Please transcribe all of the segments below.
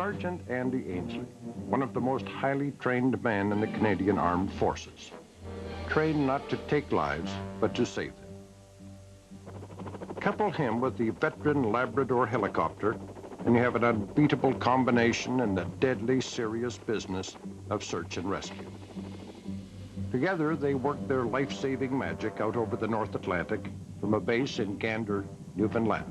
Sergeant Andy Ainsley, one of the most highly trained men in the Canadian Armed Forces, trained not to take lives, but to save them. Couple him with the veteran Labrador helicopter, and you have an unbeatable combination in the deadly serious business of search and rescue. Together, they work their life-saving magic out over the North Atlantic from a base in Gander, Newfoundland.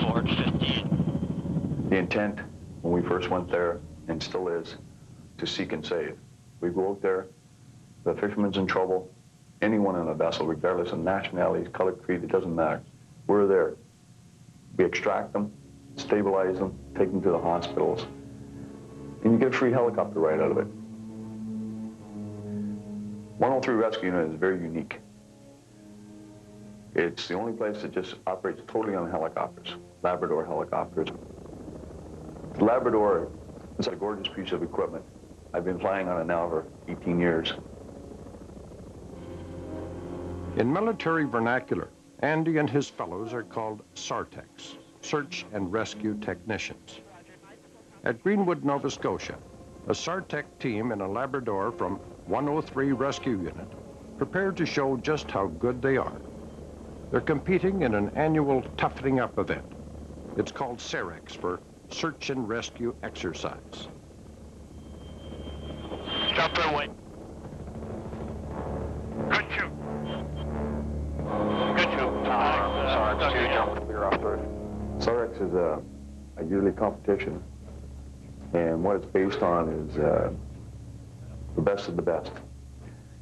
Fort 15. The intent when we first went there, and still is, to seek and save. We go out there, the fisherman's in trouble, anyone on a vessel, regardless of nationality, color, creed, it doesn't matter. We're there. We extract them, stabilize them, take them to the hospitals, and you get a free helicopter ride out of it. 103 Rescue Unit is very unique. It's the only place that just operates totally on helicopters, Labrador helicopters. The Labrador is a gorgeous piece of equipment. I've been flying on it now for 18 years. In military vernacular, Andy and his fellows are called SARTECs, Search and Rescue Technicians. At Greenwood, Nova Scotia, a SARTEC team in a Labrador from 103 Rescue Unit prepared to show just how good they are. They're competing in an annual toughening up event. It's called SAREX for Search and Rescue Exercise. Stop their way. Good shoot. Good shoot. SAREX 2, jump clear off first. SAREX is a yearly competition, and what it's based on is the best of the best.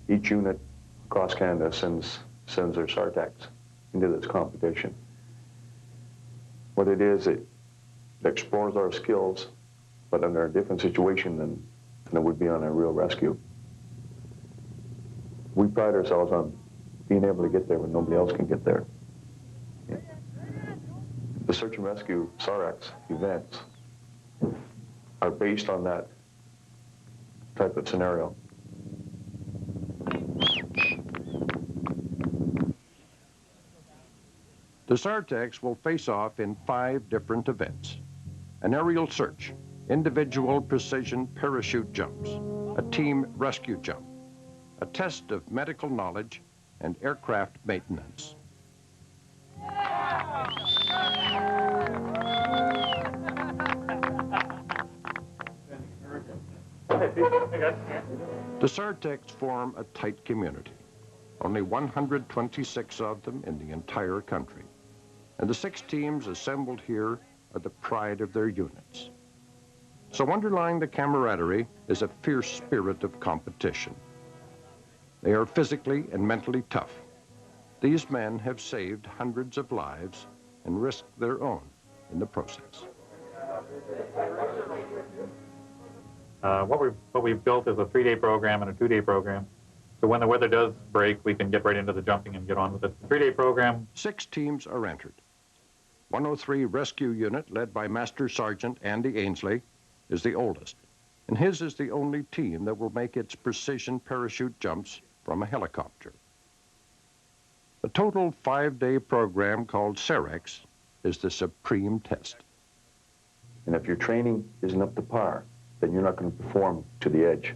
Each unit across Canada sends their SARTECs into this competition. What it is, it explores our skills, but under a different situation than it would be on a real rescue. We pride ourselves on being able to get there when nobody else can get there. Yeah. The search and rescue SAREX events are based on that type of scenario. The SARTECs will face off in 5 different events: an aerial search, individual precision parachute jumps, a team rescue jump, a test of medical knowledge, and aircraft maintenance. The SARTECs form a tight community. Only 126 of them in the entire country. And the 6 teams assembled here are the pride of their units. So underlying the camaraderie is a fierce spirit of competition. They are physically and mentally tough. These men have saved hundreds of lives and risked their own in the process. What we've built is a 3-day program and a 2-day program. So when the weather does break, we can get right into the jumping and get on with it. The 3-day program. 6 teams are entered. 103 Rescue Unit, led by Master Sergeant Andy Ainsley, is the oldest, and his is the only team that will make its precision parachute jumps from a helicopter. The total 5-day program called SAREX is the supreme test. And if your training isn't up to par, then you're not going to perform to the edge.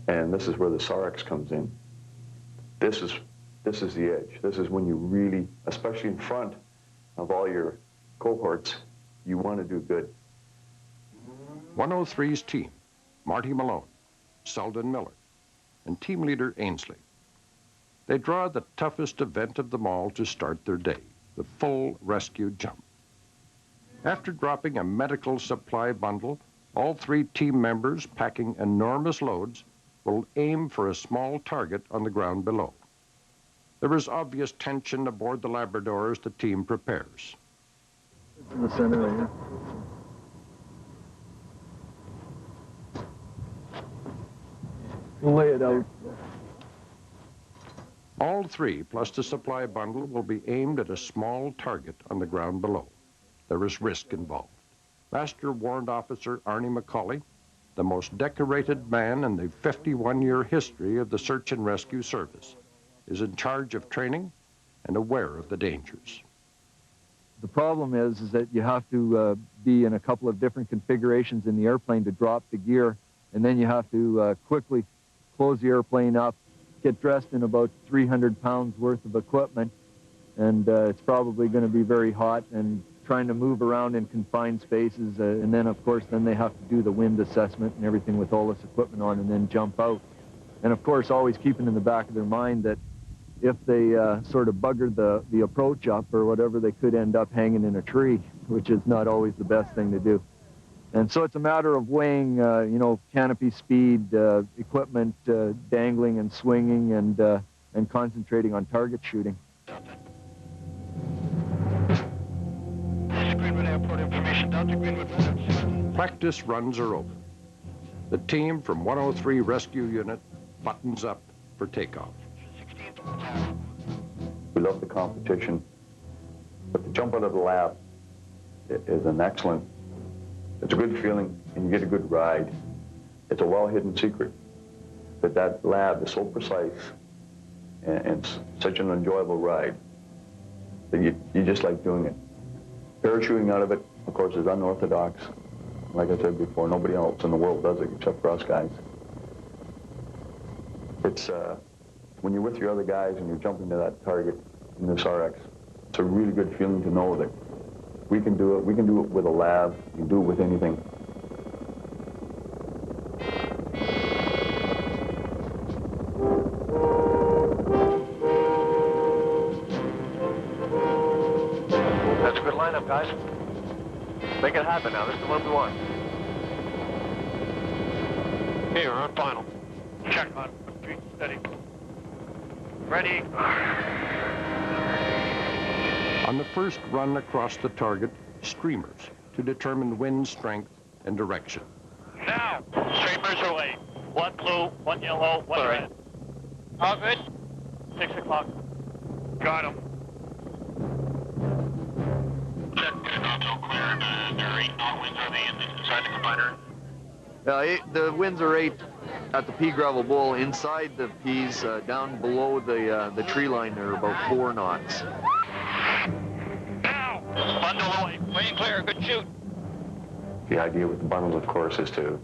And this is where the SAREX comes in. This is the edge. This is when you really, especially in front of all your cohorts, you want to do good. 103's team, Marty Malone, Selden Miller, and team leader Ainsley. They draw the toughest event of them all to start their day, the full rescue jump. After dropping a medical supply bundle, all 3 team members, packing enormous loads, will aim for a small target on the ground below. There is obvious tension aboard the Labrador as the team prepares. In the center right here. Lay it out. All 3, plus the supply bundle, will be aimed at a small target on the ground below. There is risk involved. Master Warrant Officer Arnie McCauley, the most decorated man in the 51-year history of the Search and Rescue Service, is in charge of training and aware of the dangers. The problem is that you have to be in a couple of different configurations in the airplane to drop the gear, and then you have to quickly close the airplane up, get dressed in about 300 pounds worth of equipment, and it's probably going to be very hot, and trying to move around in confined spaces, and then of course then they have to do the wind assessment and everything with all this equipment on, and then jump out. And of course always keeping in the back of their mind that if they sort of buggered the approach up or whatever, they could end up hanging in a tree, which is not always the best thing to do. And so it's a matter of weighing, you know, canopy speed, equipment dangling and swinging, and concentrating on target shooting. Practice runs are over. The team from 103 Rescue Unit buttons up for takeoff. We love the competition, but to jump out of the lab is an excellent, it's a good feeling, and you get a good ride. It's a well-hidden secret that lab is so precise, and it's such an enjoyable ride that you just like doing it. Parachuting out of it, of course, is unorthodox. Like I said before, nobody else in the world does it except for us guys. It's, when you're with your other guys and you're jumping to that target in this RX, it's a really good feeling to know that we can do it. We can do it with a lab. We can do it with anything. That's a good lineup, guys. Make it happen now. This is the one we want. Here, on final. Check on. Street steady. Ready. On the first run across the target, streamers to determine wind strength and direction. Now, streamers are away. One blue, one yellow, one red. All good? 6 o'clock. Got him. Check. Auto cleared. There are 8 knot winds. Are they inside the combiner? The winds are 8 at the pea gravel bowl. Inside the peas, down below the tree line, there are about 4 knots. Now, bundle away. Way clear. Good shoot. The idea with the bundles, of course, is to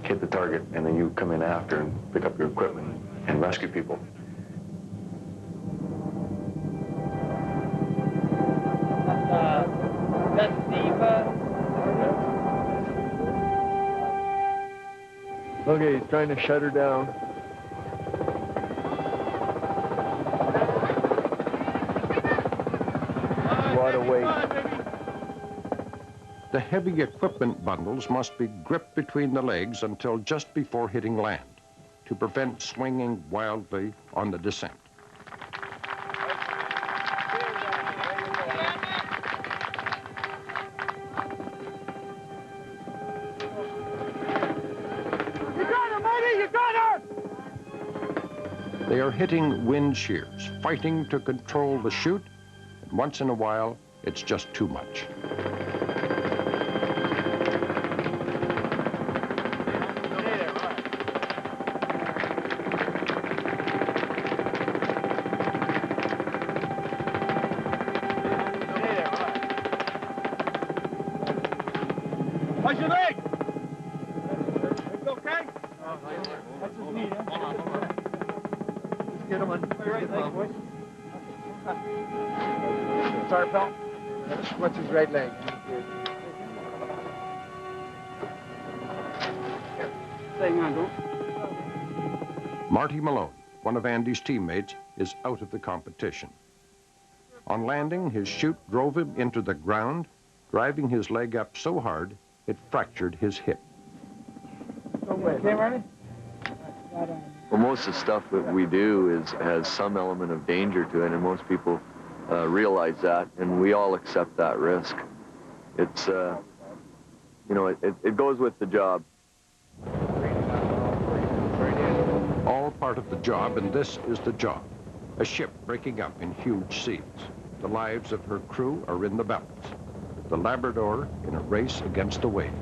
hit the target, and then you come in after and pick up your equipment and rescue people. Okay, he's trying to shut her down. A lot of weight. The heavy equipment bundles must be gripped between the legs until just before hitting land to prevent swinging wildly on the descent. They are hitting wind shears, fighting to control the chute, and once in a while, it's just too much. How's your leg? It's okay? That's his knee, huh? Get him on. Right leg, boys. Sorry, pal. What's his right leg? Hang on, don't. Marty Malone, one of Andy's teammates, is out of the competition. On landing, his chute drove him into the ground, driving his leg up so hard it fractured his hip. Okay, ready? Well, most of the stuff that we do has some element of danger to it, and most people realize that, and we all accept that risk. It's, you know, it goes with the job. All part of the job, and this is the job. A ship breaking up in huge seas. The lives of her crew are in the balance. The Labrador in a race against the waves.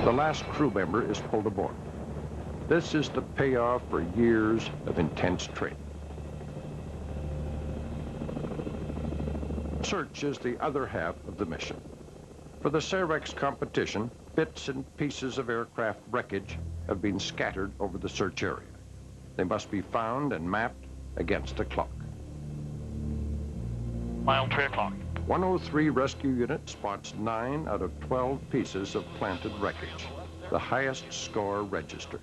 The last crew member is pulled aboard. This is the payoff for years of intense training. Search is the other half of the mission. For the Cerex competition, bits and pieces of aircraft wreckage have been scattered over the search area. They must be found and mapped against a clock. Mile 3 o'clock. 103 Rescue Unit spots 9 out of 12 pieces of planted wreckage, the highest score registered.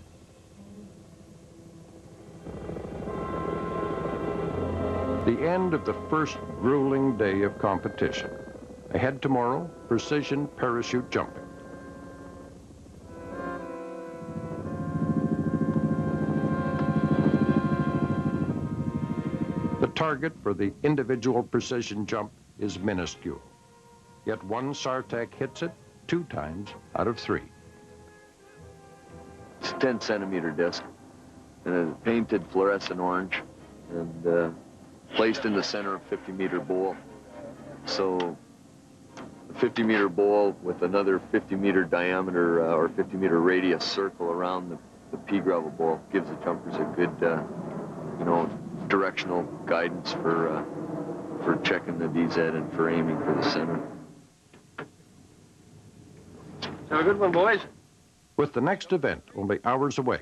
The end of the first grueling day of competition. Ahead tomorrow, precision parachute jumping. The target for the individual precision jump is minuscule. Yet one SARTAC hits it 2 times out of 3. It's a 10-centimeter disc, and it's painted fluorescent orange, and placed in the center of a 50-meter bowl. So a 50-meter bowl with another 50-meter diameter or 50-meter radius circle around the pea gravel bowl gives the jumpers a good, directional guidance for checking the DZ and for aiming for the center. Have a good one, boys. With the next event only hours away,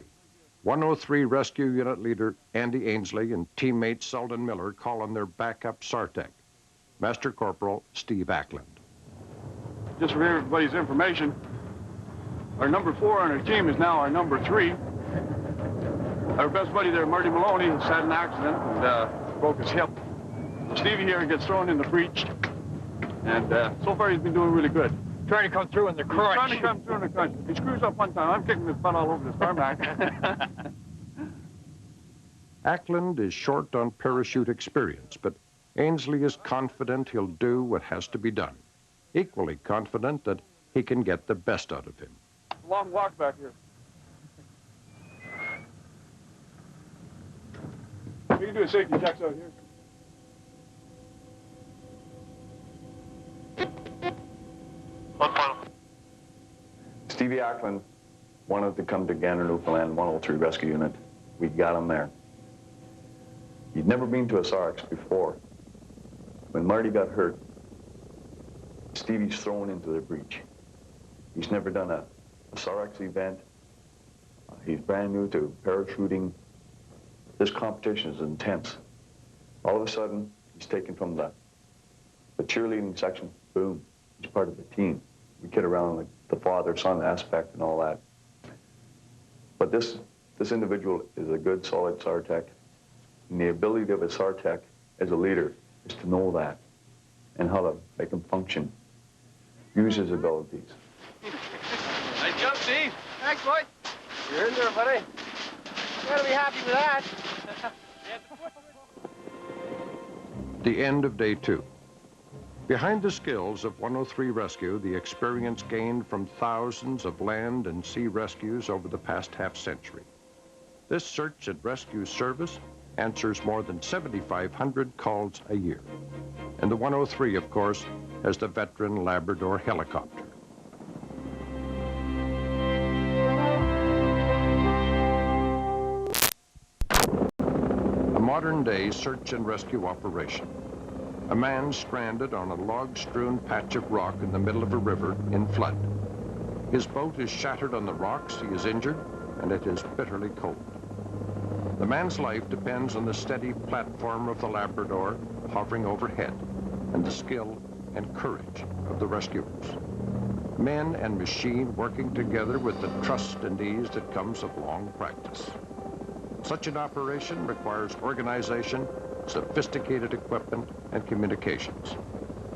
103 Rescue Unit leader Andy Ainsley and teammate Selden Miller call on their backup SARTAC, Master Corporal Steve Ackland. Just for everybody's information, our number 4 on our team is now our number 3. Our best buddy there, Marty Maloney, has had an accident and broke his hip. So Stevie here gets thrown in the breach, and so far he's been doing really good. Trying to come through in the crunch. Trying to come through in the crunch. If he screws up one time, I'm kicking his butt all over the tarmac. Ackland is short on parachute experience, but Ainsley is confident he'll do what has to be done. Equally confident that he can get the best out of him. Long walk back here. We can do a safety checks out here. Stevie Ackland wanted to come to Gander, Newfoundland, 103 Rescue Unit. We got him there. He'd never been to a SARX before. When Marty got hurt, Stevie's thrown into the breach. He's never done a SARX event. He's brand new to parachuting. This competition is intense. All of a sudden, he's taken from the cheerleading section. Boom, he's part of the team. We kid around like the father-son aspect and all that. But this individual is a good, solid SARTAC. And the ability of a SARTAC as a leader is to know that and how to make him function, use his abilities. Nice jump, Steve. Thanks, boy. You're in there, buddy. You gotta be happy with that. The end of day 2. Behind the skills of 103 Rescue, the experience gained from thousands of land and sea rescues over the past half-century. This search and rescue service answers more than 7,500 calls a year. And the 103, of course, has the veteran Labrador helicopter. A modern-day search and rescue operation. A man stranded on a log-strewn patch of rock in the middle of a river in flood. His boat is shattered on the rocks, he is injured, and it is bitterly cold. The man's life depends on the steady platform of the Labrador hovering overhead and the skill and courage of the rescuers. Men and machine working together with the trust and ease that comes of long practice. Such an operation requires organization, sophisticated equipment, and communications.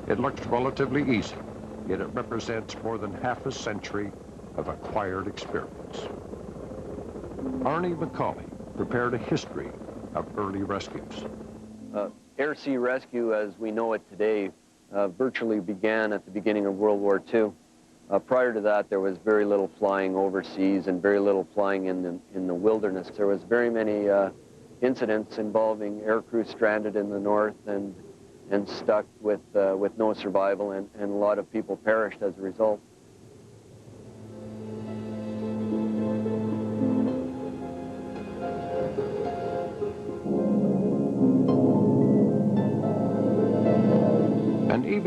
It looks relatively easy, yet it represents more than half a century of acquired experience. Arnie McCauley prepared a history of early rescues. Air-sea rescue, as we know it today, virtually began at the beginning of World War II. Prior to that, there was very little flying overseas and very little flying in the wilderness. There was very many incidents involving aircrew stranded in the north and stuck with no survival, and a lot of people perished as a result.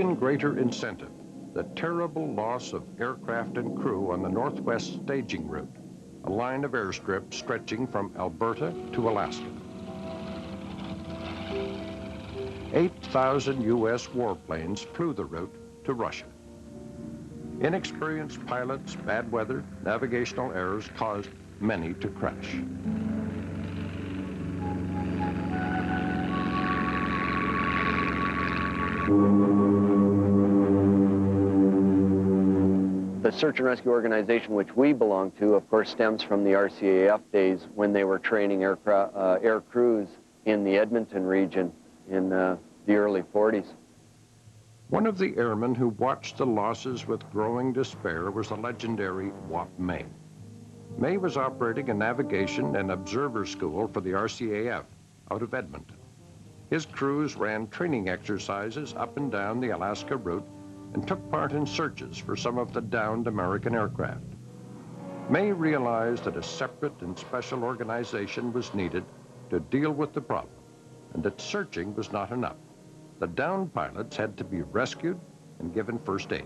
even greater incentive, the terrible loss of aircraft and crew on the Northwest Staging Route, a line of airstrips stretching from Alberta to Alaska. 8,000 U.S. warplanes flew the route to Russia. Inexperienced pilots, bad weather, navigational errors caused many to crash. The search and rescue organization which we belong to, of course, stems from the RCAF days when they were training air crews in the Edmonton region in the early 40s. One of the airmen who watched the losses with growing despair was the legendary WWII. May was operating a navigation and observer school for the RCAF out of Edmonton. His crews ran training exercises up and down the Alaska route and took part in searches for some of the downed American aircraft. May realized that a separate and special organization was needed to deal with the problem, and that searching was not enough. The downed pilots had to be rescued and given first aid.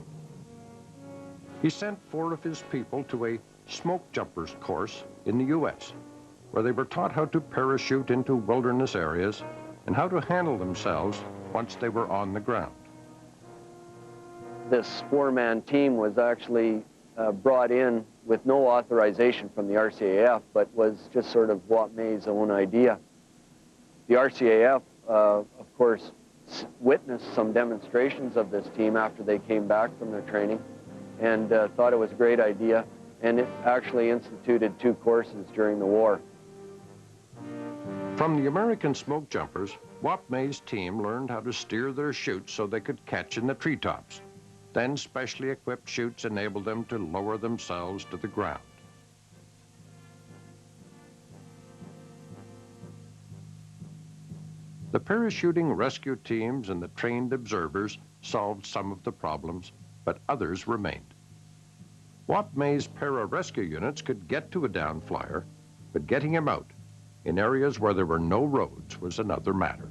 He sent 4 of his people to a smoke jumpers course in the U.S., where they were taught how to parachute into wilderness areas and how to handle themselves once they were on the ground. This 4-man team was actually brought in with no authorization from the RCAF, but was just sort of WWII's own idea. The RCAF, of course, witnessed some demonstrations of this team after they came back from their training and thought it was a great idea, and it actually instituted 2 courses during the war. From the American smoke jumpers, WWII's team learned how to steer their chutes so they could catch in the treetops. Then specially equipped chutes enabled them to lower themselves to the ground. The parachuting rescue teams and the trained observers solved some of the problems, but others remained. WWII's para-rescue units could get to a downed flyer, but getting him out in areas where there were no roads was another matter.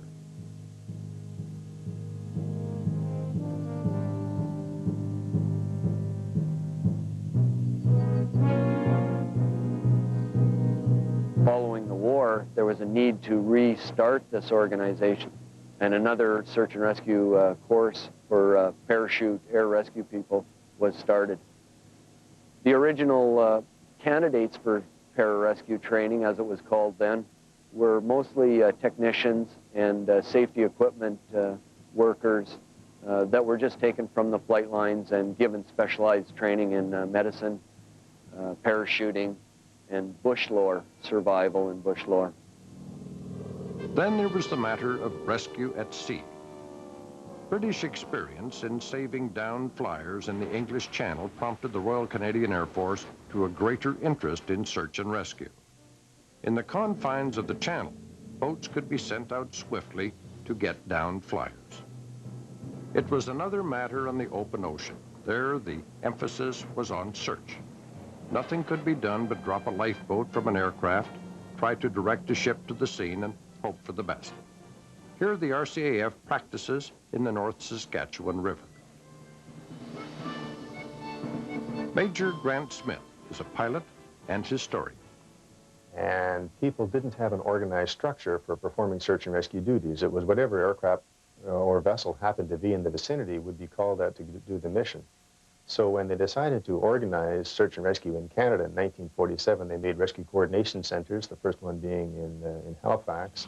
Following the war, there was a need to restart this organization, and another search and rescue course for parachute air rescue people was started. The original candidates for pararescue training, as it was called then, were mostly technicians and safety equipment workers that were just taken from the flight lines and given specialized training in medicine, parachuting, and bush lore, survival and bush lore. Then there was the matter of rescue at sea. British experience in saving downed flyers in the English Channel prompted the Royal Canadian Air Force to a greater interest in search and rescue. In the confines of the Channel, boats could be sent out swiftly to get downed flyers. It was another matter on the open ocean. There, the emphasis was on search. Nothing could be done but drop a lifeboat from an aircraft, try to direct a ship to the scene, and hope for the best. Here, the RCAF practices in the North Saskatchewan River. Major Grant Smith is a pilot and historian. And people didn't have an organized structure for performing search and rescue duties. It was whatever aircraft or vessel happened to be in the vicinity would be called out to do the mission. So when they decided to organize search and rescue in Canada in 1947, they made rescue coordination centers, the first one being in Halifax.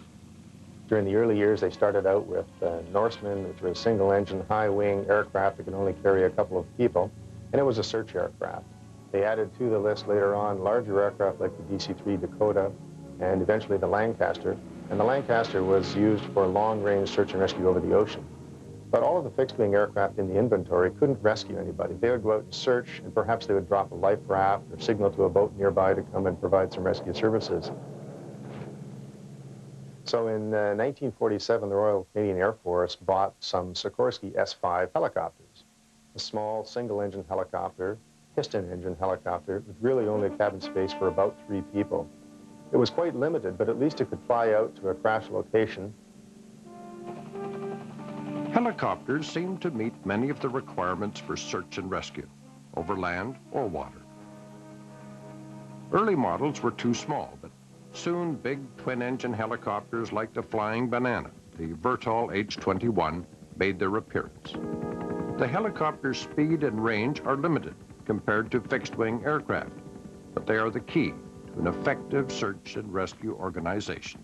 During the early years, they started out with Norseman, which was a single-engine, high-wing aircraft that could only carry a couple of people, and it was a search aircraft. They added to the list later on larger aircraft like the DC-3 Dakota and eventually the Lancaster, and the Lancaster was used for long-range search and rescue over the ocean. But all of the fixed-wing aircraft in the inventory couldn't rescue anybody. They would go out and search, and perhaps they would drop a life raft or signal to a boat nearby to come and provide some rescue services. So in 1947, the Royal Canadian Air Force bought some Sikorsky S-5 helicopters, a small single-engine helicopter, piston-engine helicopter, with really only cabin space for about 3 people. It was quite limited, but at least it could fly out to a crash location. Helicopters seem to meet many of the requirements for search and rescue, over land or water. Early models were too small, but soon big twin-engine helicopters like the Flying Banana, the Vertol H-21, made their appearance. The helicopter's speed and range are limited compared to fixed-wing aircraft, but they are the key to an effective search and rescue organization.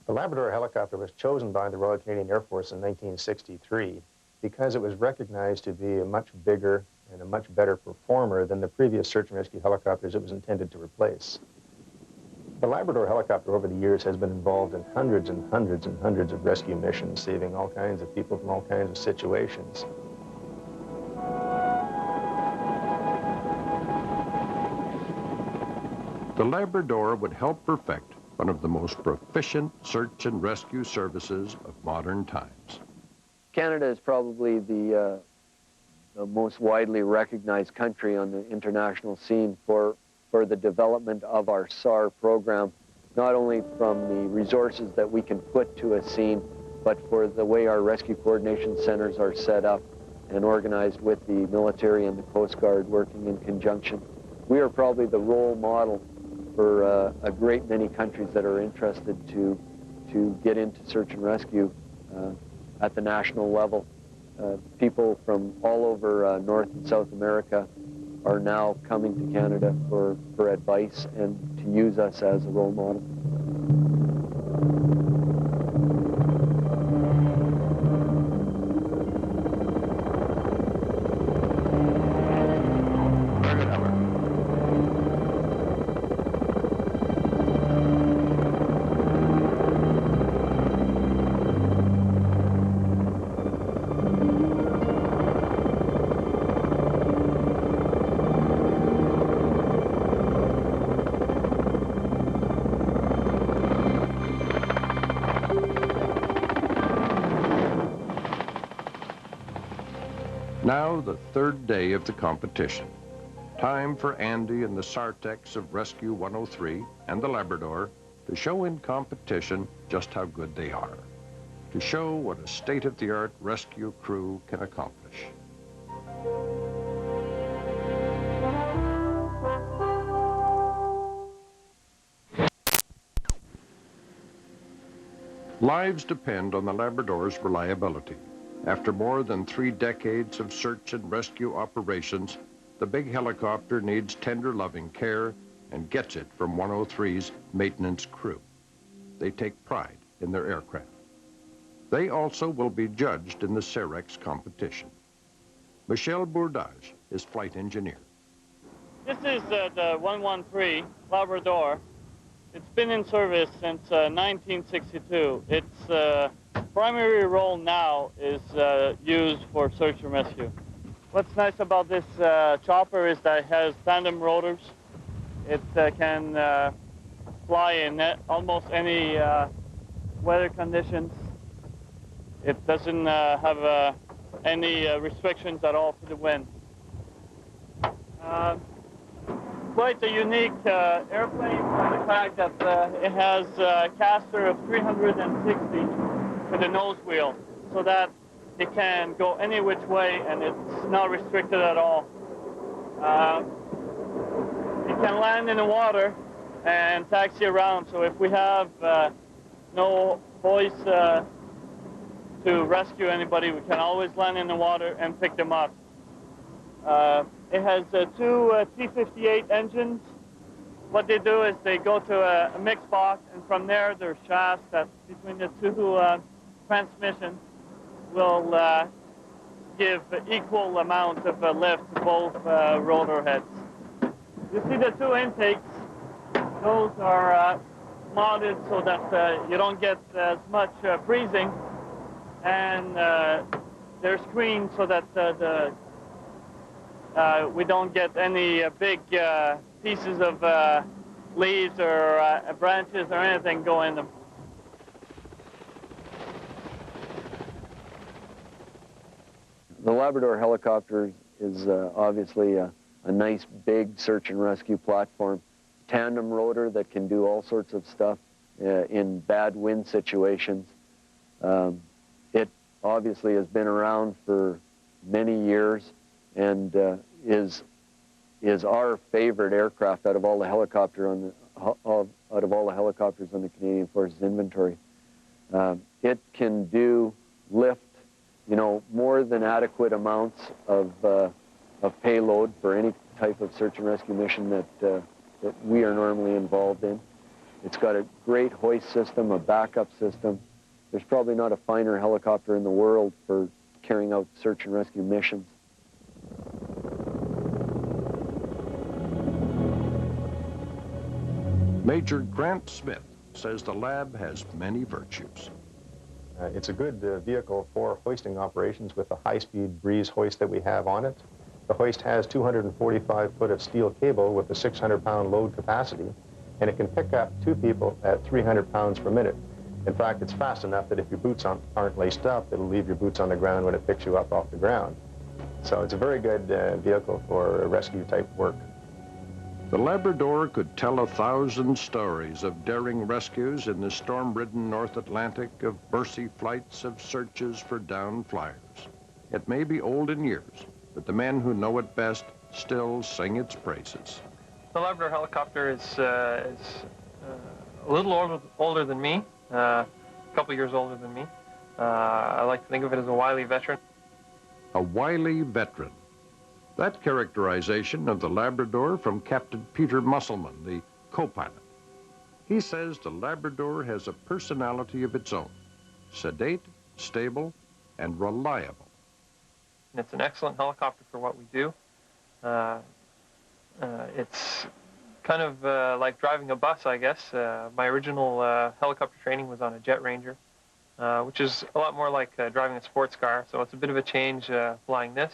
The Labrador helicopter was chosen by the Royal Canadian Air Force in 1963 because it was recognized to be a much bigger and a much better performer than the previous search and rescue helicopters it was intended to replace. The Labrador helicopter over the years has been involved in hundreds and hundreds and hundreds of rescue missions, saving all kinds of people from all kinds of situations. The Labrador would help perfect one of the most proficient search and rescue services of modern times. Canada is probably the most widely recognized country on the international scene for the development of our SAR program, not only from the resources that we can put to a scene, but for the way our rescue coordination centers are set up and organized with the military and the Coast Guard working in conjunction. We are probably the role model for a great many countries that are interested to get into search and rescue at the national level. People from all over North and South America are now coming to Canada for advice and to use us as a role model. Now the third day of the competition. Time for Andy and the Sartex of Rescue 103 and the Labrador to show in competition just how good they are, to show what a state-of-the-art rescue crew can accomplish. Lives depend on the Labrador's reliability. After more than 3 decades of search and rescue operations, the big helicopter needs tender, loving care and gets it from 103's maintenance crew. They take pride in their aircraft. They also will be judged in the Cerex competition. Michel Bourdage is flight engineer. This is the 113 Labrador. It's been in service since 1962. Its primary role now is used for search and rescue. What's nice about this chopper is that it has tandem rotors. It can fly in almost any weather conditions. It doesn't have any restrictions at all for the wind. Quite a unique airplane for the fact that it has a caster of 360 with a nose wheel, so that it can go any which way and it's not restricted at all. It can land in the water and taxi around, so if we have no voice to rescue anybody, we can always land in the water and pick them up. It has 2 T-58 engines. What they do is they go to a mix box, and from there there's shafts that between the 2 transmissions will give equal amount of lift to both rotor heads. You see the 2 intakes. Those are mounted so that you don't get as much freezing, and they're screened so that we don't get any big pieces of leaves or branches or anything go in them. The Labrador helicopter is obviously a nice big search and rescue platform. Tandem rotor that can do all sorts of stuff in bad wind situations. It obviously has been around for many years and is our favorite aircraft out of all the helicopters on the Canadian Forces inventory. It can do lift, you know, more than adequate amounts of payload for any type of search and rescue mission that we are normally involved in. It's got a great hoist system, a backup system. There's probably not a finer helicopter in the world for carrying out search and rescue missions. Major Grant Smith says the lab has many virtues. It's a good vehicle for hoisting operations with the high-speed breeze hoist that we have on it. The hoist has 245 foot of steel cable with a 600-pound load capacity, and it can pick up 2 people at 300 pounds per minute. In fact, it's fast enough that if your boots aren't laced up, it'll leave your boots on the ground when it picks you up off the ground. So it's a very good vehicle for rescue-type work. The Labrador could tell 1,000 stories of daring rescues in the storm-ridden North Atlantic, of mercy flights, of searches for downed flyers. It may be old in years, but the men who know it best still sing its praises. The Labrador helicopter is a little older than me, a couple years older than me. I like to think of it as a wily veteran. A wily veteran. That characterization of the Labrador from Captain Peter Musselman, the co-pilot. He says the Labrador has a personality of its own, sedate, stable, and reliable. It's an excellent helicopter for what we do. It's kind of like driving a bus, I guess. My original helicopter training was on a Jet Ranger, which is a lot more like driving a sports car, so it's a bit of a change flying this.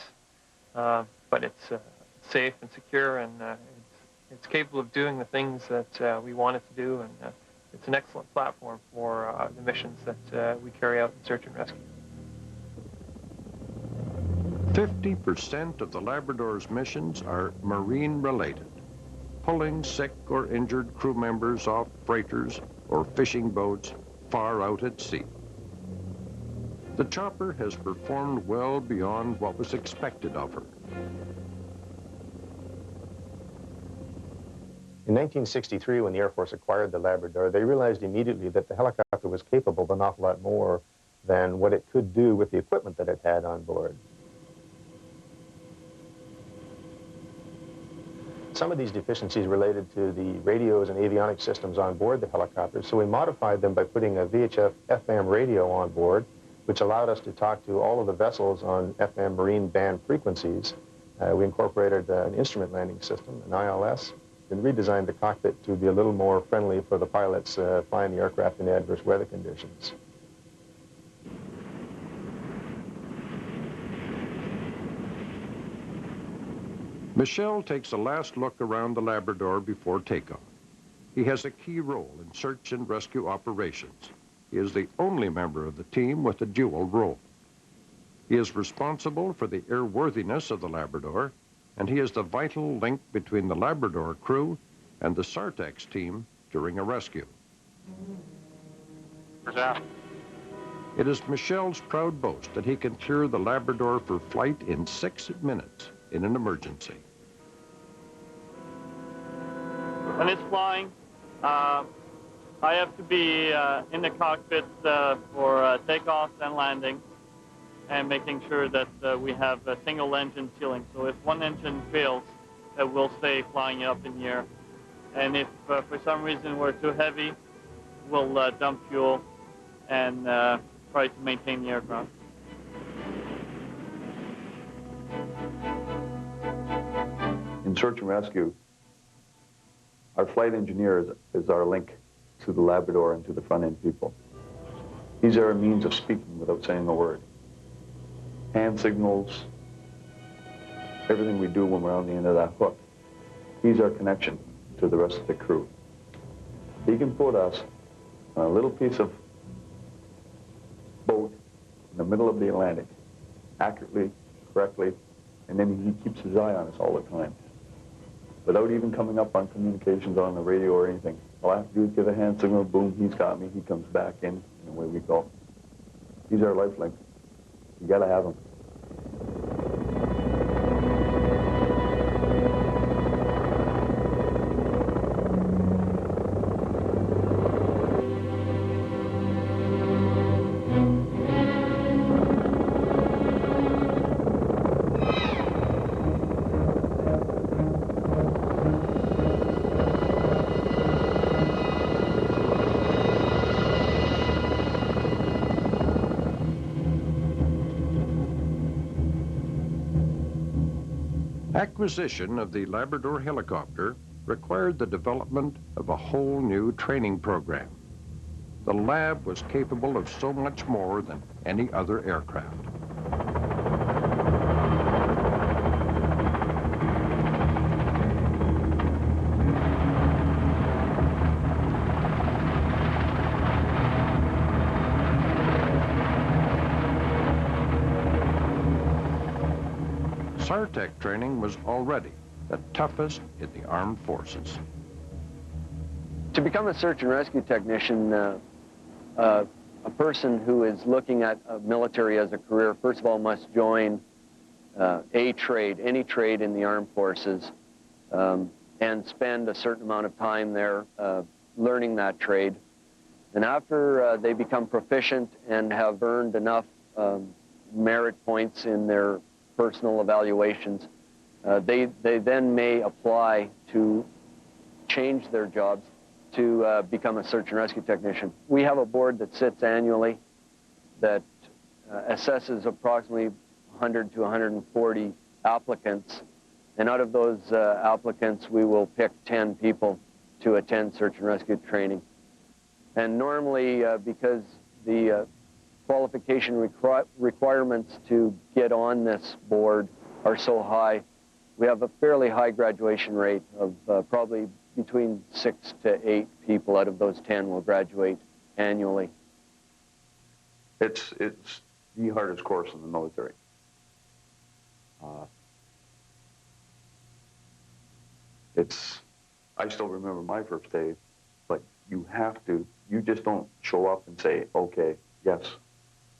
But it's safe and secure, and it's capable of doing the things that we want it to do, and it's an excellent platform for the missions that we carry out in search and rescue. 50% of the Labrador's missions are marine-related, pulling sick or injured crew members off freighters or fishing boats far out at sea. The chopper has performed well beyond what was expected of her. In 1963, when the Air Force acquired the Labrador, they realized immediately that the helicopter was capable of an awful lot more than what it could do with the equipment that it had on board. Some of these deficiencies related to the radios and avionics systems on board the helicopter, so we modified them by putting a VHF FM radio on board, which allowed us to talk to all of the vessels on FM marine band frequencies. We incorporated an instrument landing system, an ILS, and redesigned the cockpit to be a little more friendly for the pilots flying the aircraft in adverse weather conditions. Michel takes a last look around the Labrador before takeoff. He has a key role in search and rescue operations. He is the only member of the team with a dual role. He is responsible for the airworthiness of the Labrador, and he is the vital link between the Labrador crew and the Sartex team during a rescue. It is Michel's proud boast that he can clear the Labrador for flight in 6 minutes in an emergency. When it's flying, I have to be in the cockpit for takeoff and landing, and making sure that we have a single engine sealing. So if one engine fails, it will stay flying up in the air. And if for some reason we're too heavy, we'll dump fuel and try to maintain the aircraft. In search and rescue, our flight engineer is our link to the Labrador and to the front-end people. He's our means of speaking without saying a word. Hand signals, everything we do when we're on the end of that hook. He's our connection to the rest of the crew. He can put us on a little piece of boat in the middle of the Atlantic, accurately, correctly, and then he keeps his eye on us all the time, without even coming up on communications on the radio or anything. All I have to do is give a hand signal, boom, he's got me, he comes back in, and away we go. He's our lifelink. You got to have them. Acquisition of the Labrador helicopter required the development of a whole new training program. The lab was capable of so much more than any other aircraft. SARTEC training was already the toughest in the armed forces. To become a search and rescue technician, a person who is looking at military as a career, first of all, must join a trade, any trade in the armed forces, and spend a certain amount of time there learning that trade. And after they become proficient and have earned enough merit points in their personal evaluations, they then may apply to change their jobs to become a search and rescue technician. We have a board that sits annually that assesses approximately 100 to 140 applicants, and out of those applicants we will pick 10 people to attend search and rescue training. And normally, because the qualification requirements to get on this board are so high, we have a fairly high graduation rate of probably between 6 to 8 people out of those 10 will graduate annually. It's the hardest course in the military. I still remember my first day, but you just don't show up and say, okay, yes,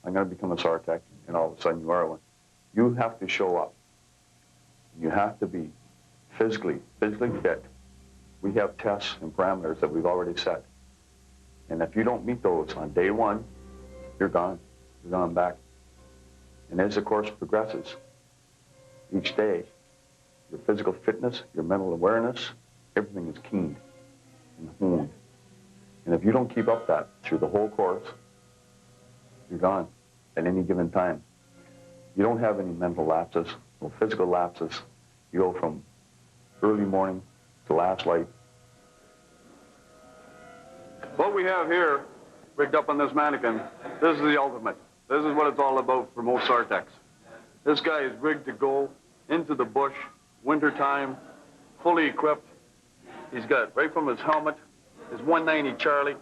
I'm going to become a SARTEC, and all of a sudden you are one. You have to show up. You have to be physically fit. We have tests and parameters that we've already set. And if you don't meet those on day one, you're gone. You're gone back. And as the course progresses, each day, your physical fitness, your mental awareness, everything is keened and honed. And if you don't keep up that through the whole course, you're gone at any given time. You don't have any mental lapses, no physical lapses. You go from early morning to last light. What we have here, rigged up on this mannequin, this is the ultimate. This is what it's all about for most SARTECs. This guy is rigged to go into the bush, wintertime, fully equipped. He's got, right from his helmet, his 190 Charlie.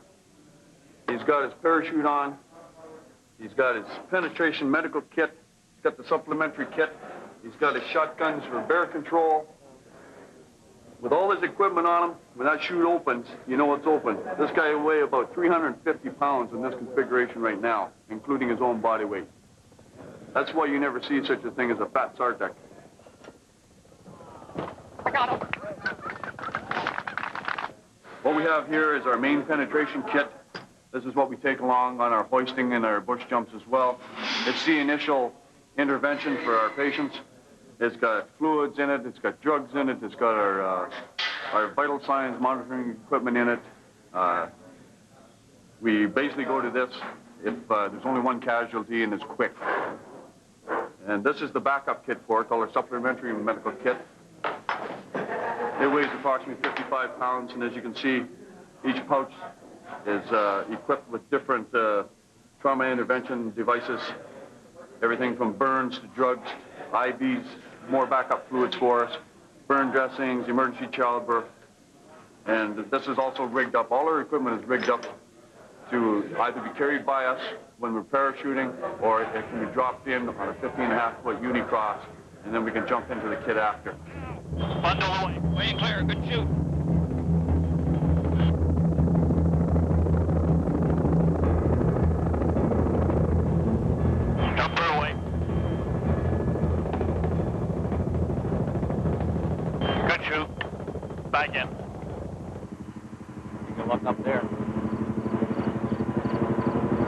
He's got his parachute on. He's got his penetration medical kit. He's got the supplementary kit. He's got his shotguns for bear control. With all his equipment on him, when that chute opens, you know it's open. This guy will weigh about 350 pounds in this configuration right now, including his own body weight. That's why you never see such a thing as a fat SARTEC. I got him. What we have here is our main penetration kit. This is what we take along on our hoisting and our bush jumps as well. It's the initial intervention for our patients. It's got fluids in it, it's got drugs in it, it's got our vital signs monitoring equipment in it. We basically go to this if there's only one casualty and it's quick. And this is the backup kit for it, called our supplementary medical kit. It weighs approximately 55 pounds, and as you can see, each pouch is equipped with different trauma intervention devices, everything from burns to drugs, IVs, more backup fluids for us, burn dressings, emergency childbirth. And this is also rigged up. All our equipment is rigged up to either be carried by us when we're parachuting, or it can be dropped in on a 15.5-foot unicross, and then we can jump into the kit after. Bundle away. Way and clear. Good shoot. Jumper away. to look up there.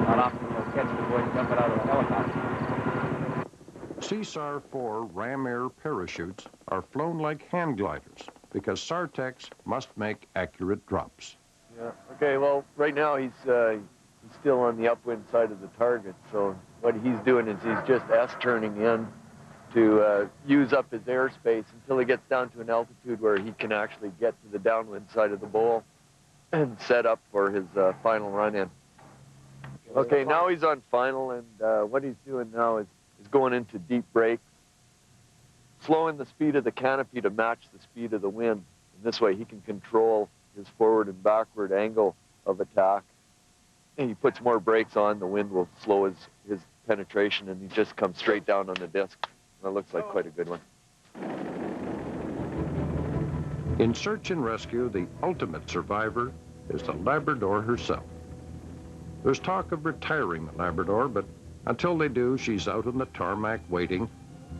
Not often you'll catch the boys jumping out of a helicopter. CSAR 4 ram air parachutes are flown like hand gliders because SARTECs must make accurate drops. Yeah. Okay, well, right now he's still on the upwind side of the target, so what he's doing is he's just S-turning in to use up his airspace until he gets down to an altitude where he can actually get to the downwind side of the bowl and set up for his final run-in. Okay, now he's on final, and what he's doing now is going into deep brakes, slowing the speed of the canopy to match the speed of the wind. And this way he can control his forward and backward angle of attack. And he puts more brakes on, the wind will slow his penetration, and he just comes straight down on the disc. That looks like quite a good one. In search and rescue, the ultimate survivor is the Labrador herself. There's talk of retiring the Labrador, but until they do, she's out on the tarmac waiting,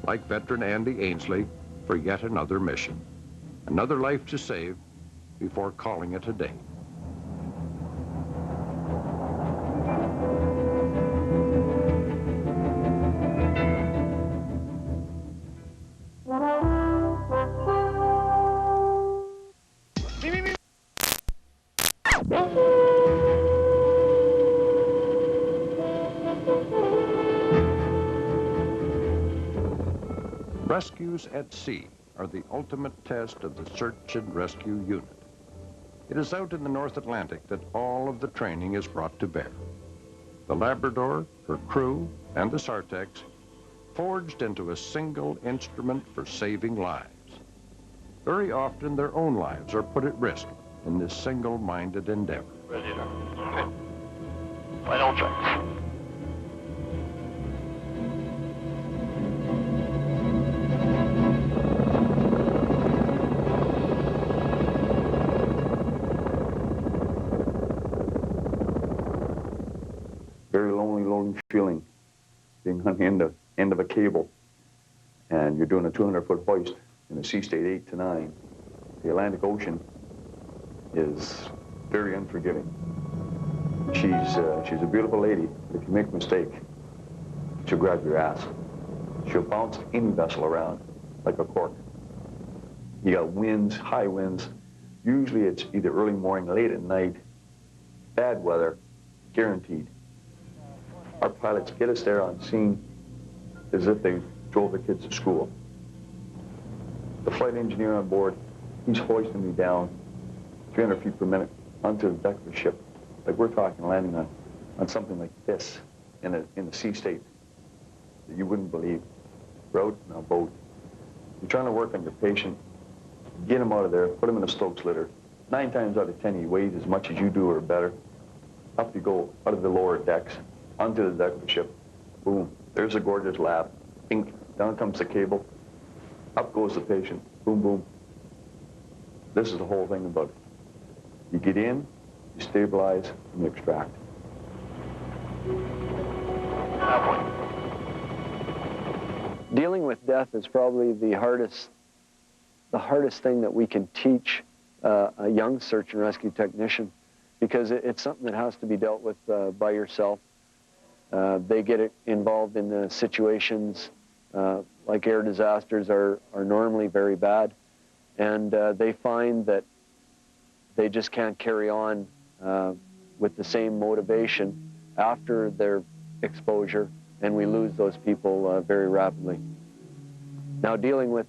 like veteran Andy Ainsley, for yet another mission. Another life to save before calling it a day. Rescues at sea are the ultimate test of the search and rescue unit. It is out in the North Atlantic that all of the training is brought to bear. The Labrador, her crew, and the SARTECs forged into a single instrument for saving lives. Very often their own lives are put at risk in this single-minded endeavor. Ready to. Okay. Final check. Very lonely feeling, being on the end of a cable, and you're doing a 200-foot hoist in a sea state 8 to 9. The Atlantic Ocean is very unforgiving. She's a beautiful lady, but if you make a mistake, she'll grab your ass. She'll bounce any vessel around like a cork. You got winds, high winds. Usually it's either early morning, late at night, bad weather, guaranteed. Our pilots get us there on scene as if they drove the kids to school. The flight engineer on board, he's hoisting me down 300 feet per minute onto the deck of the ship. Like we're talking landing on something like this in a sea state that you wouldn't believe. We're out in a boat. You're trying to work on your patient, get him out of there, put him in a Stokes litter. 9 times out of 10, he weighs as much as you do or better. Up you go out of the lower decks, onto the deck of the ship. Boom, there's a gorgeous lab. Pink, down comes the cable. Up goes the patient. Boom, boom. This is the whole thing about it. You get in, you stabilize, and you extract. Dealing with death is probably the hardest thing that we can teach a young search and rescue technician, because it's something that has to be dealt with by yourself. They get involved in the situations like air disasters are normally very bad, and they find that they just can't carry on with the same motivation after their exposure, and we lose those people very rapidly. Now, dealing with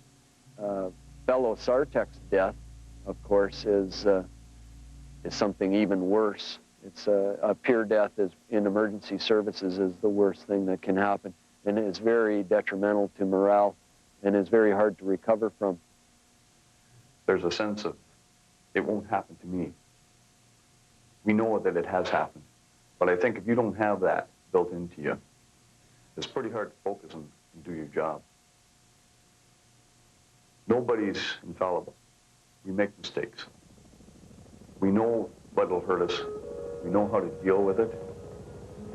fellow SARTEC's death, of course, is something even worse. It's a peer death in emergency services is the worst thing that can happen, and it's very detrimental to morale, and is very hard to recover from. There's a sense of, it won't happen to me. We know that it has happened, but I think if you don't have that built into you, it's pretty hard to focus and do your job. Nobody's infallible. We make mistakes. We know what'll hurt us. We know how to deal with it.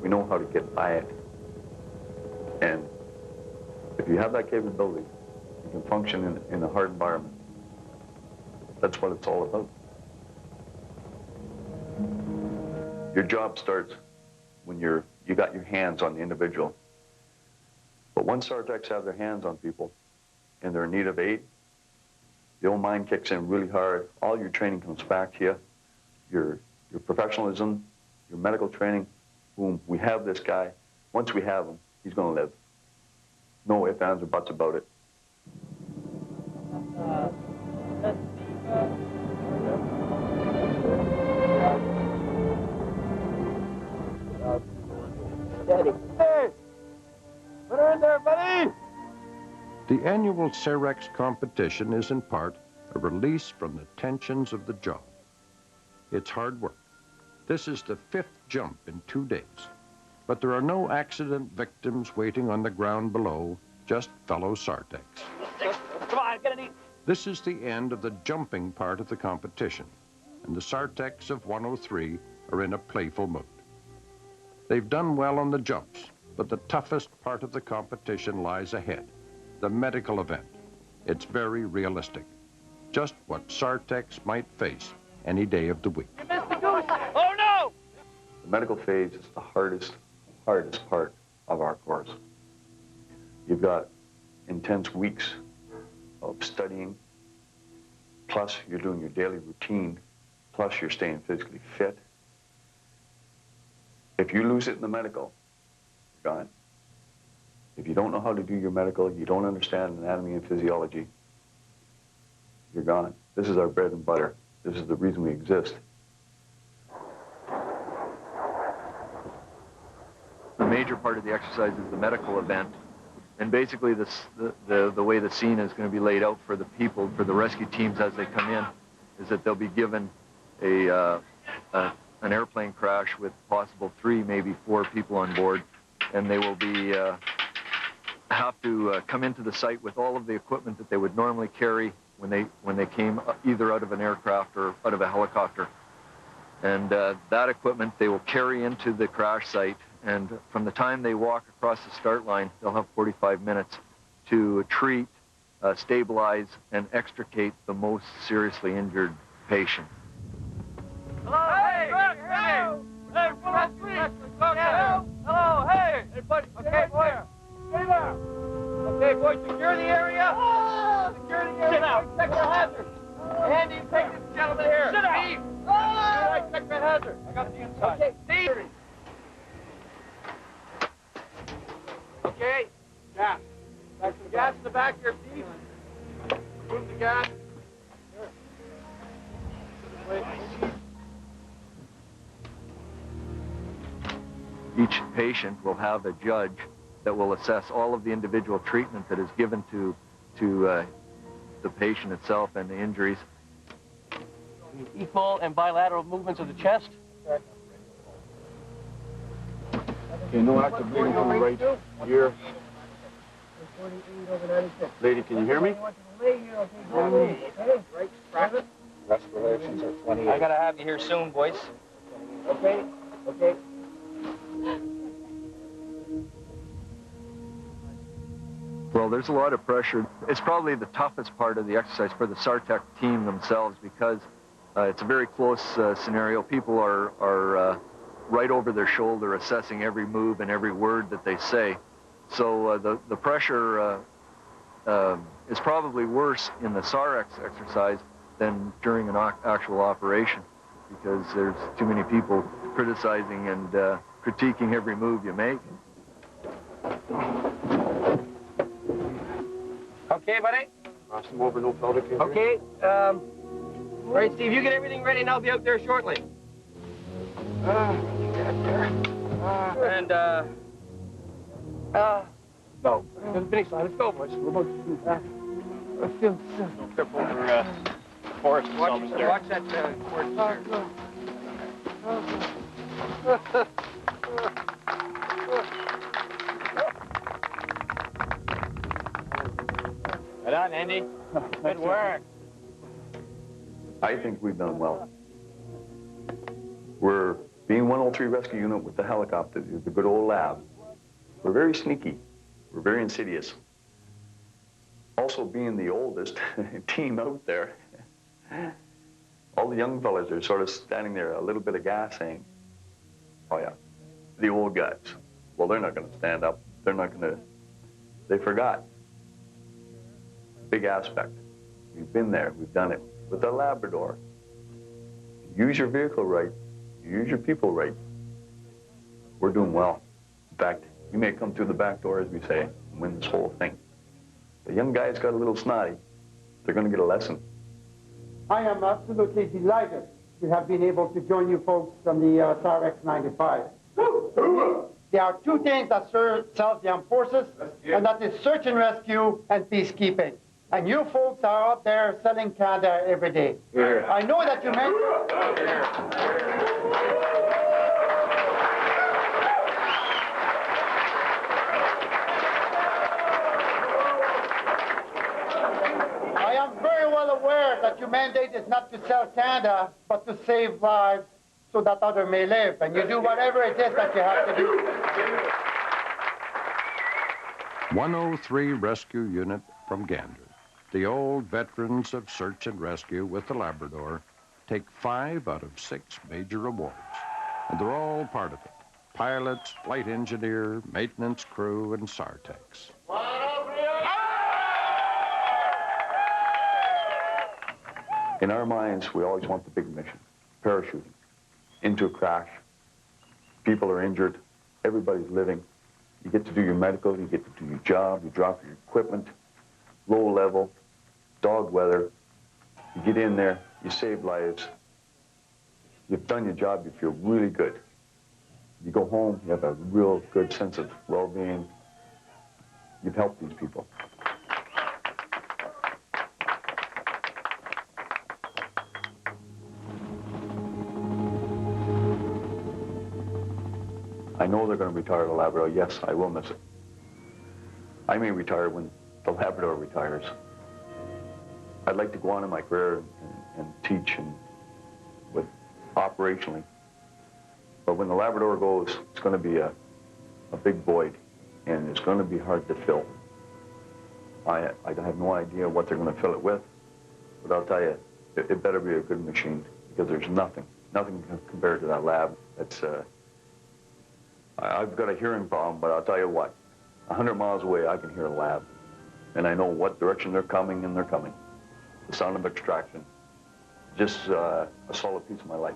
We know how to get by it. And if you have that capability, you can function in a hard environment. That's what it's all about. Your job starts when you got your hands on the individual. But once SARTECs have their hands on people and they're in need of aid, the old mind kicks in really hard. All your training comes back to you. Your professionalism, your medical training. Boom, we have this guy. Once we have him, he's going to live. No ifs, ands, or buts about it. Steady. Hey! Put her in there, buddy! The annual Cerex competition is in part a release from the tensions of the job. It's hard work. This is the 5th jump in 2 days. But there are no accident victims waiting on the ground below, just fellow SARTECs. Come on, get it. This is the end of the jumping part of the competition, and the SARTECs of 103 are in a playful mood. They've done well on the jumps, but the toughest part of the competition lies ahead, the medical event. It's very realistic, just what SARTECs might face any day of the week. You missed the goose! Oh, no! The medical phase is the hardest part of our course. You've got intense weeks of studying, plus you're doing your daily routine, plus you're staying physically fit. If you lose it in the medical, you're gone. If you don't know how to do your medical, you don't understand anatomy and physiology, you're gone. This is our bread and butter. This is the reason we exist. The major part of the exercise is the medical event. And basically the way the scene is going to be laid out for the people, for the rescue teams as they come in, is that they'll be given an airplane crash with possible 3, maybe 4 people on board. And they will be have to come into the site with all of the equipment that they would normally carry when they came either out of an aircraft or out of a helicopter. And that equipment they will carry into the crash site, and from the time they walk across the start line, they'll have 45 minutes to treat, stabilize, and extricate the most seriously injured patient. Hello, hey! Hey, 103! Hello, hey! Hey, buddy, okay, boy. Stay there! Okay, boys, secure the area. Secure the area. Sit out. Check the hazard. Andy, take this gentleman here. Sit out. Steve. All right, check the hazard. I got the inside. Okay, Steve. Okay. Gas. Back to the gas in the back here, Steve. Move the gas. Wait. Each patient will have a judge that will assess all of the individual treatment that is given to the patient itself and the injuries. Equal and bilateral movements of the chest. Okay, no active bleeding from the right ear. Lady, can you hear me? Respirations are 28. I gotta have you here soon, boys. Okay, okay. Well, there's a lot of pressure. It's probably the toughest part of the exercise for the SARTEC team themselves because it's a very close scenario. People are right over their shoulder assessing every move and every word that they say. So the pressure is probably worse in the SAREX exercise than during an actual operation because there's too many people criticizing and critiquing every move you make. Okay, buddy? Cross them over, no pelvic injury. Okay, all right, Steve, you get everything ready and I'll be out there shortly. No, to the finish line. Let's go, boys. We're about to do that. I feel sick. Don't trip over Forrest. Watch that forest here. Right on, Andy. Good work. I think we've done well. We're being 103 rescue unit with the helicopter, the good old lab. We're very sneaky. We're very insidious. Also being the oldest team out there, all the young fellas are sort of standing there, a little bit of gas saying, Oh, yeah. The old guys. Well, they're not going to stand up. They're not going to... They forgot. Big aspect. We've been there. We've done it. With the Labrador, you use your vehicle right, you use your people right, we're doing well. In fact, you may come through the back door, as we say, and win this whole thing. The young guys got a little snotty. They're going to get a lesson. I am absolutely delighted to have been able to join you folks from the SAR X-95. There are two things that serve the armed forces, and that is search and rescue and peacekeeping. And you folks are out there selling Canada every day. I know that you meant... I am very well aware that your mandate is not to sell Canada, but to save lives so that others may live. And you do whatever it is that you have to do. 103 Rescue Unit from Gander. The old veterans of search and rescue with the Labrador take 5 out of 6 major awards, and they're all part of it. Pilots, flight engineer, maintenance crew, and SAR techs. In our minds, we always want the big mission. Parachuting into a crash. People are injured. Everybody's living. You get to do your medical. You get to do your job. You drop your equipment. Low level. Dog weather. You get in there. You save lives. You've done your job. You feel really good. You go home. You have a real good sense of well-being. You've helped these people. I know they're going to retire the Labrador. Yes, I will miss it. I may retire when the Labrador retires. I'd like to go on in my career and teach and with operationally. But when the Labrador goes, it's going to be a big void, and it's going to be hard to fill. I have no idea what they're going to fill it with, but I'll tell you, it better be a good machine, because there's nothing compared to that lab. It's I've got a hearing problem, but I'll tell you what, 100 miles away, I can hear a lab, and I know what direction they're coming, and they're coming. The sound of extraction, just a solid piece of my life.